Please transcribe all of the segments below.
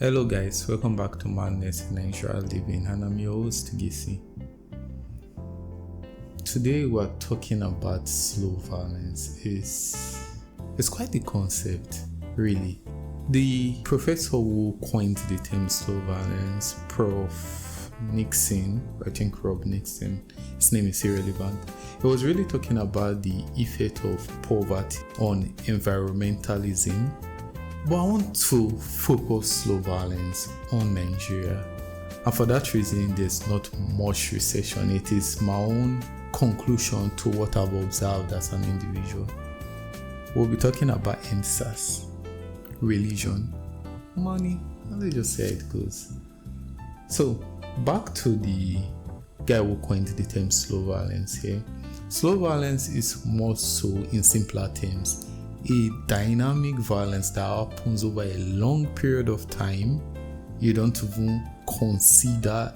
Hello guys, welcome back to Madness in Natural Living, and I'm your host Gisi. Today we're talking about slow violence. It's quite the concept, really. The professor who coined the term slow violence, Prof. Nixon, I think Rob Nixon, his name is irrelevant. He was really talking about the effect of poverty on environmentalism. But I want to focus slow violence on Nigeria. And for that reason, there's not much recession. It is my own conclusion to what I've observed as an individual. We'll be talking about NSAS, religion, money, and let's just say it goes. So, back to the guy who coined the term slow violence here. Slow violence is more so, in simpler terms, a dynamic violence that happens over a long period of time. You don't even consider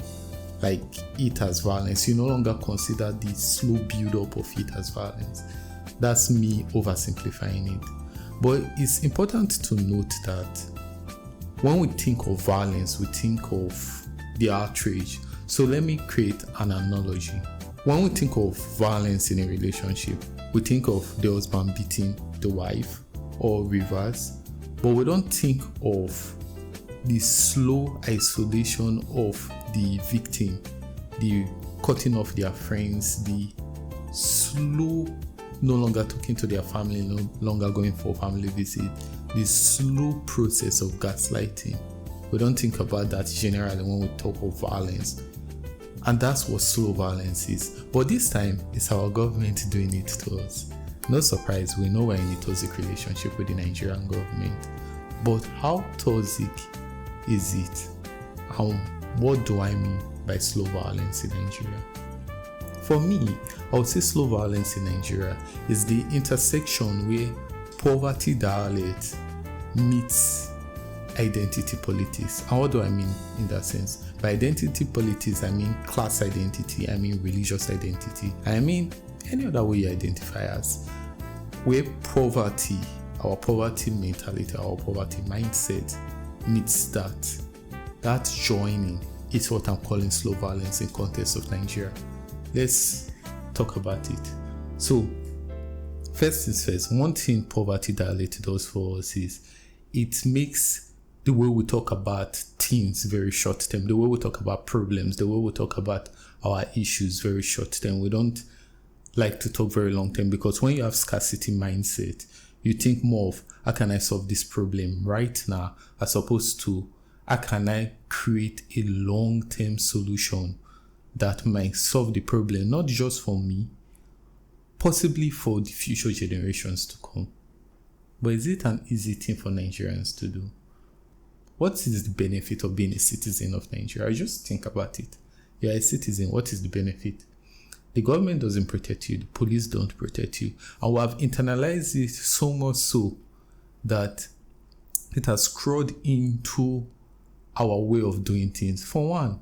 it as violence. You no longer consider the slow build-up of it as violence. That's me oversimplifying it. But it's important to note that when we think of violence, we think of the outrage. So let me create an analogy. When we think of violence in a relationship, we think of the husband beating the wife or reverse, but we don't think of the slow isolation of the victim, the cutting off their friends, the slow no longer talking to their family, no longer going for family visit, the slow process of gaslighting. We don't think about that generally when we talk of violence. And that's what slow violence is. But this time, it's our government doing it to us. No surprise, we know we're in a toxic relationship with the Nigerian government. But how toxic is it? And what do I mean by slow violence in Nigeria? For me, I would say slow violence in Nigeria is the intersection where poverty dialect meets identity politics. And what do I mean in that sense? By identity politics, I mean class identity, I mean religious identity, I mean any other way you identify as. Where poverty, our poverty mentality, our poverty mindset meets that joining is what I'm calling slow violence in context of Nigeria. Let's talk about it. So, first things first, one thing poverty dialect does for us is it makes the way we talk about things very short term, the way we talk about problems, the way we talk about our issues very short term. We don't like to talk very long term, because when you have scarcity mindset, you think more of how can I solve this problem right now, as opposed to how can I create a long-term solution that might solve the problem, not just for me, possibly for the future generations to come. But is it an easy thing for Nigerians to do? What is the benefit of being a citizen of Nigeria? Just think about it. You're a citizen. What is the benefit? The government doesn't protect you. The police don't protect you. And we have internalized it so much so that it has crawled into our way of doing things. For one,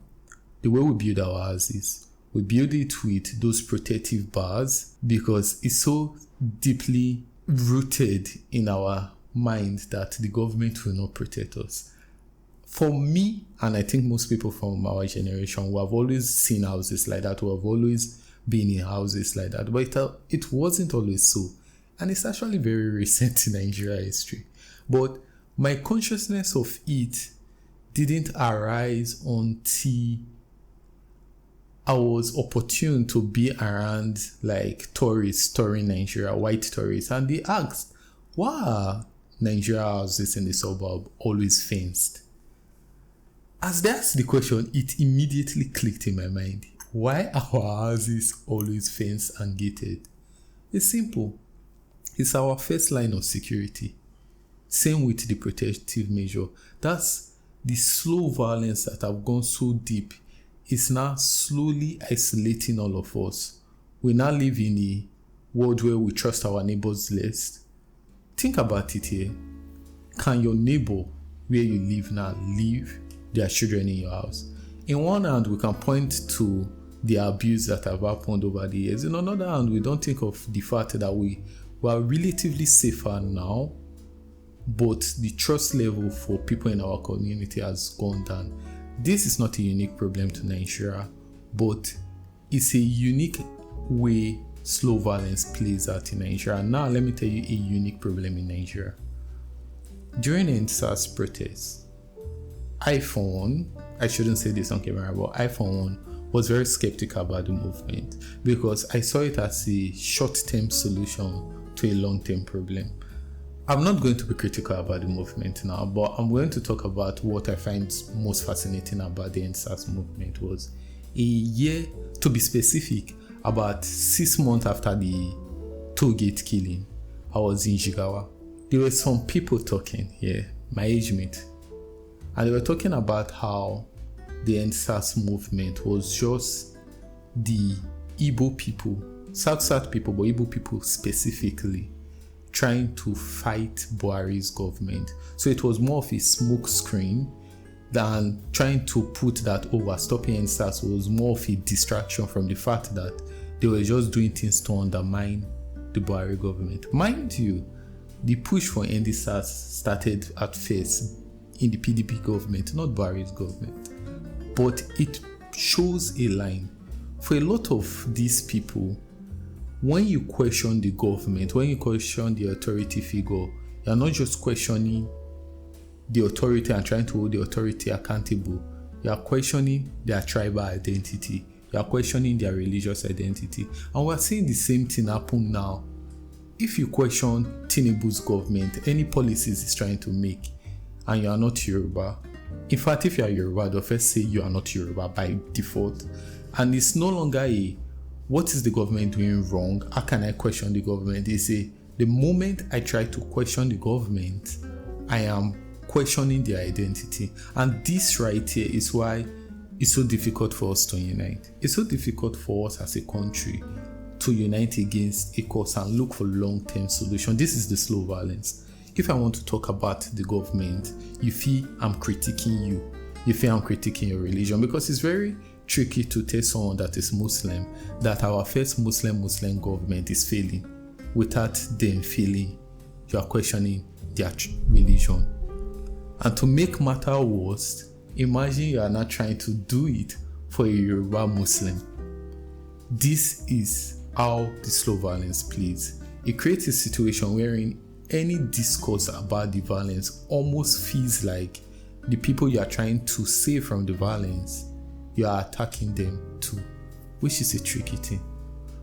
the way we build our houses, we build it with those protective bars because it's so deeply rooted in our mind that the government will not protect us. For me, and I think most people from our generation, we have always seen houses like that. We have always been in houses like that. But it wasn't always so. And it's actually very recent in Nigeria history. But my consciousness of it didn't arise until I was opportune to be around tourists touring Nigeria, white tourists. And they asked, why are Nigeria houses in the suburb always fenced? As they asked the question, it immediately clicked in my mind. Why are our houses always fenced and gated? It's simple. It's our first line of security. Same with the protective measure. That's the slow violence that have gone so deep. It's now slowly isolating all of us. We now live in a world where we trust our neighbors less. Think about it here. Can your neighbor where you live now leave their children in your house? In one hand, we can point to the abuse that have happened over the years. In another hand, we don't think of the fact that we are relatively safer now but the trust level for people in our community has gone down. This is not a unique problem to Nigeria, but it's a unique way slow violence plays out in Nigeria. Now, let me tell you a unique problem in Nigeria. During the SARS protests, I shouldn't say this on camera, but I was very skeptical about the movement because I saw it as a short-term solution to a long-term problem. I'm not going to be critical about the movement now, but I'm going to talk about what I find most fascinating about the SARS movement. Was a year, to be specific, about 6 months after the toll gate killing, I was in Jigawa. There were some people talking here, my age mate, and they were talking about how the SARS movement was just the Igbo people, South people, but Igbo people specifically, trying to fight Buhari's government. So it was more of a smoke screen than trying to put that, we're stopping SARS, was more of a distraction from the fact that they were just doing things to undermine the Buhari government. Mind you, the push for ending SARS started at first in the PDP government, not Buhari's government. But it shows a line. For a lot of these people, when you question the government, when you question the authority figure, you're not just questioning the authority and trying to hold the authority accountable. You are questioning their tribal identity. You are questioning their religious identity. And we're seeing the same thing happen now. If you question Tinubu's government, any policies he's trying to make, and you are not Yoruba, in fact, if you are Yoruba, they'll first say you are not Yoruba by default. And it's no longer what is the government doing wrong? How can I question the government? They say, the moment I try to question the government, I am questioning their identity. And this right here is why it's so difficult for us to unite. It's so difficult for us as a country to unite against a cause and look for long-term solution. This is the slow violence. If I want to talk about the government, you feel I'm critiquing you. You feel I'm critiquing your religion, because it's very tricky to tell someone that is Muslim that our first Muslim government is failing without them feeling you are questioning their religion. And to make matter worse, imagine you are not trying to do it for a Yoruba Muslim. This is how the slow violence plays. It creates a situation wherein any discourse about the violence almost feels like the people you are trying to save from the violence, you are attacking them too, which is a tricky thing.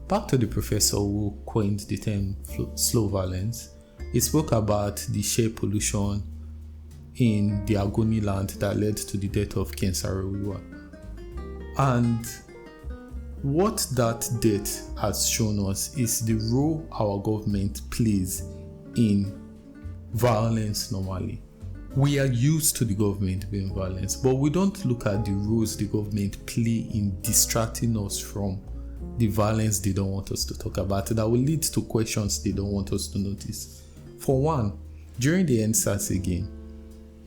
Back to the professor who coined the term slow violence. He spoke about the sheer pollution in the Agoni land that led to the death of Ken Saro-Wiwa. And what that death has shown us is the role our government plays in violence normally. We are used to the government being violent, but we don't look at the roles the government play in distracting us from the violence they don't want us to talk about, that will lead to questions they don't want us to notice. For one, during the NSAS again,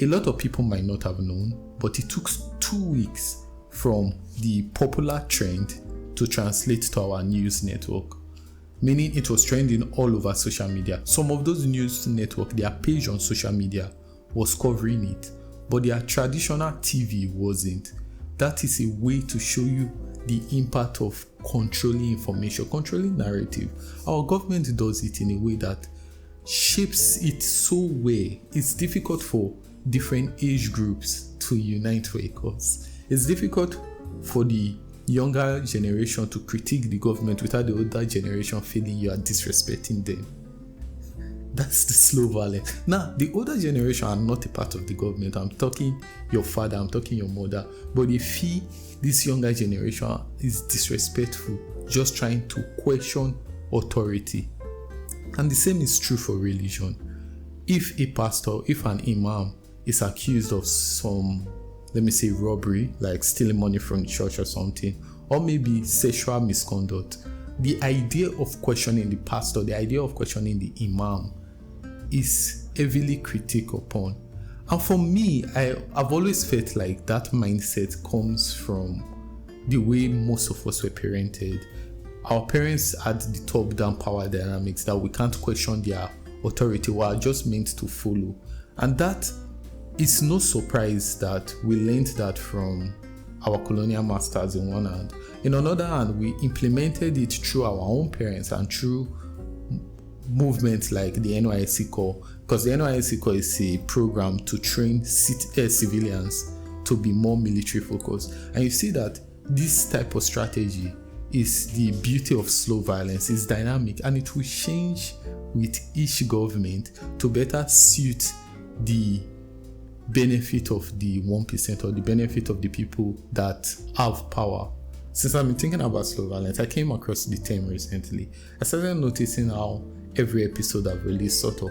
a lot of people might not have known, but it took 2 weeks from the popular trend to translate to our news network, meaning it was trending all over social media. Some of those news networks, their page on social media was covering it, but their traditional TV wasn't. That is a way to show you the impact of controlling information, controlling narrative. Our government does it in a way that shapes it so well. It's difficult for different age groups to unite for a cause. It's difficult for the younger generation to critique the government without the older generation feeling you are disrespecting them. That's the slow violence. Now, the older generation are not a part of the government. I'm talking your father, I'm talking your mother, but they feel this younger generation is disrespectful, just trying to question authority. And the same is true for religion. If a pastor, if an imam is accused of some, let me say, robbery, like stealing money from the church or something, or maybe sexual misconduct, the idea of questioning the pastor, the idea of questioning the imam is heavily critiqued upon. And for me, I've always felt like that mindset comes from the way most of us were parented. Our parents had the top-down power dynamics that we can't question their authority we are just meant to follow. And that is no surprise that we learned that from our colonial masters in one hand. In another hand, we implemented it through our own parents and through movements like the NYSC Corps, because the NYSC Corps is a program to train civilians to be more military focused. And you see that this type of strategy is the beauty of slow violence. It's dynamic and it will change with each government to better suit the benefit of the 1% or the benefit of the people that have power. Since I've been thinking about slow violence, I came across the term recently. I started noticing how every episode I've released sort of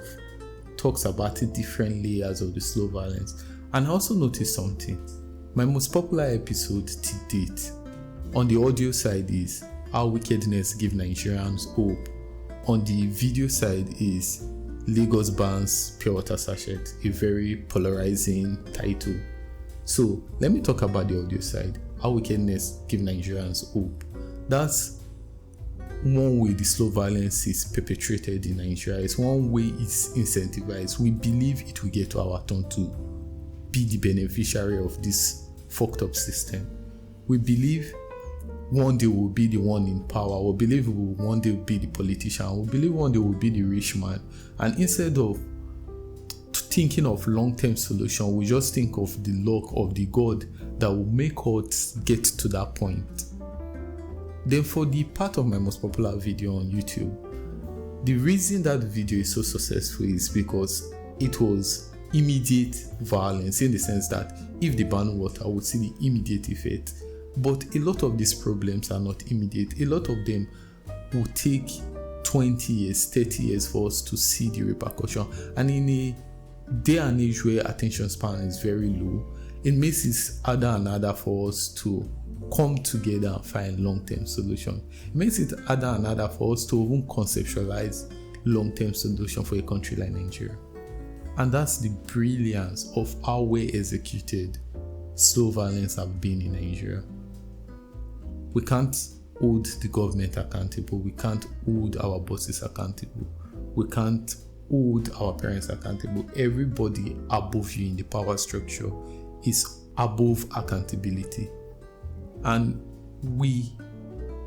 talks about it different layers of the slow violence. And I also noticed something. My most popular episode to date on the audio side is How Wickedness Give Nigerians Hope. On the video side is Lagos Bans Pure Water Sachet, a very polarizing title. So let me talk about the audio side. How Wickedness Give Nigerians Hope. That's one way the slow violence is perpetrated in Nigeria. It's one way it's incentivized. We believe it will get to our turn to be the beneficiary of this fucked up system. We believe one day we'll be the one in power. We believe one day we'll be the politician. We believe one day we'll be the rich man. And instead of thinking of long-term solution, we just think of the luck of the God that will make us get to that point. Then for the part of my most popular video on YouTube, the reason that video is so successful is because it was immediate violence, in the sense that if they ban water, we would see the immediate effect. But a lot of these problems are not immediate. A lot of them will take 20 years, 30 years for us to see the repercussion. And in a day and age where attention span is very low, it makes it harder and harder for us to come together and find long-term solution. It makes it harder and harder for us to even conceptualize long-term solution for a country like Nigeria. And that's the brilliance of how well executed slow violence have been in Nigeria. We can't hold the government accountable. We can't hold our bosses accountable. We can't hold our parents accountable. Everybody above you in the power structure is above accountability. And we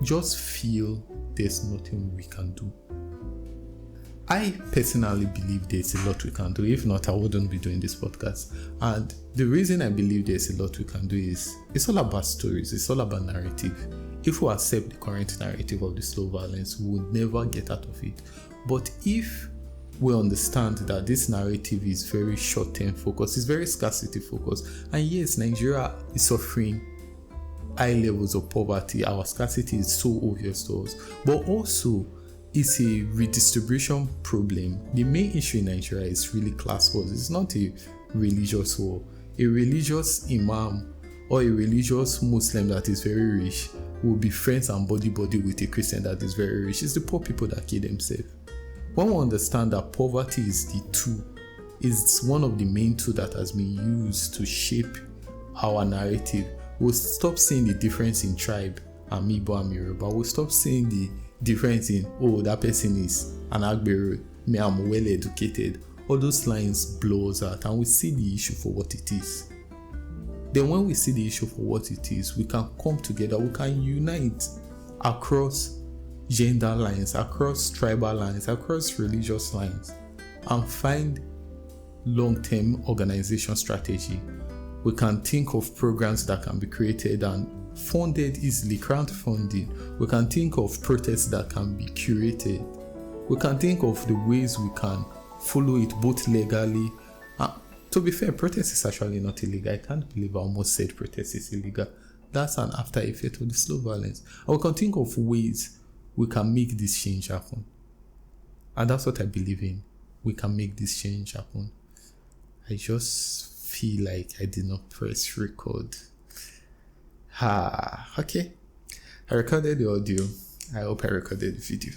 just feel there's nothing we can do. I personally believe there's a lot we can do. If not, I wouldn't be doing this podcast. And the reason I believe there's a lot we can do is it's all about stories. It's all about narrative. If we accept the current narrative of the slow violence, we would never get out of it. But if we understand that this narrative is very short-term focused, it's very scarcity focused, and yes, Nigeria is suffering high levels of poverty. Our scarcity is so obvious to us. But also, it's a redistribution problem. The main issue in Nigeria is really class wars. It's not a religious war. A religious imam or a religious Muslim that is very rich will be friends and body with a Christian that is very rich. It's the poor people that kill themselves. When we understand that poverty is the tool, is one of the main tools that has been used to shape our narrative, we'll stop seeing the difference in tribe and Igbo and Yoruba. We'll stop seeing the difference in, oh, that person is an Agbero, me, I'm well educated. All those lines blow us out and we see the issue for what it is. Then when we see the issue for what it is, we can come together, we can unite across gender lines, across tribal lines, across religious lines, and find long-term organization strategy. We can think of programs that can be created and funded easily, crowdfunding. We can think of protests that can be curated. We can think of the ways we can follow it both legally. To be fair, protest is actually not illegal. I can't believe I almost said protest is illegal. That's an after effect of the slow violence. And we can think of ways we can make this change happen. And that's what I believe in. We can make this change happen. I just feel like I did not press record. Okay. I recorded the audio. I hope I recorded the video.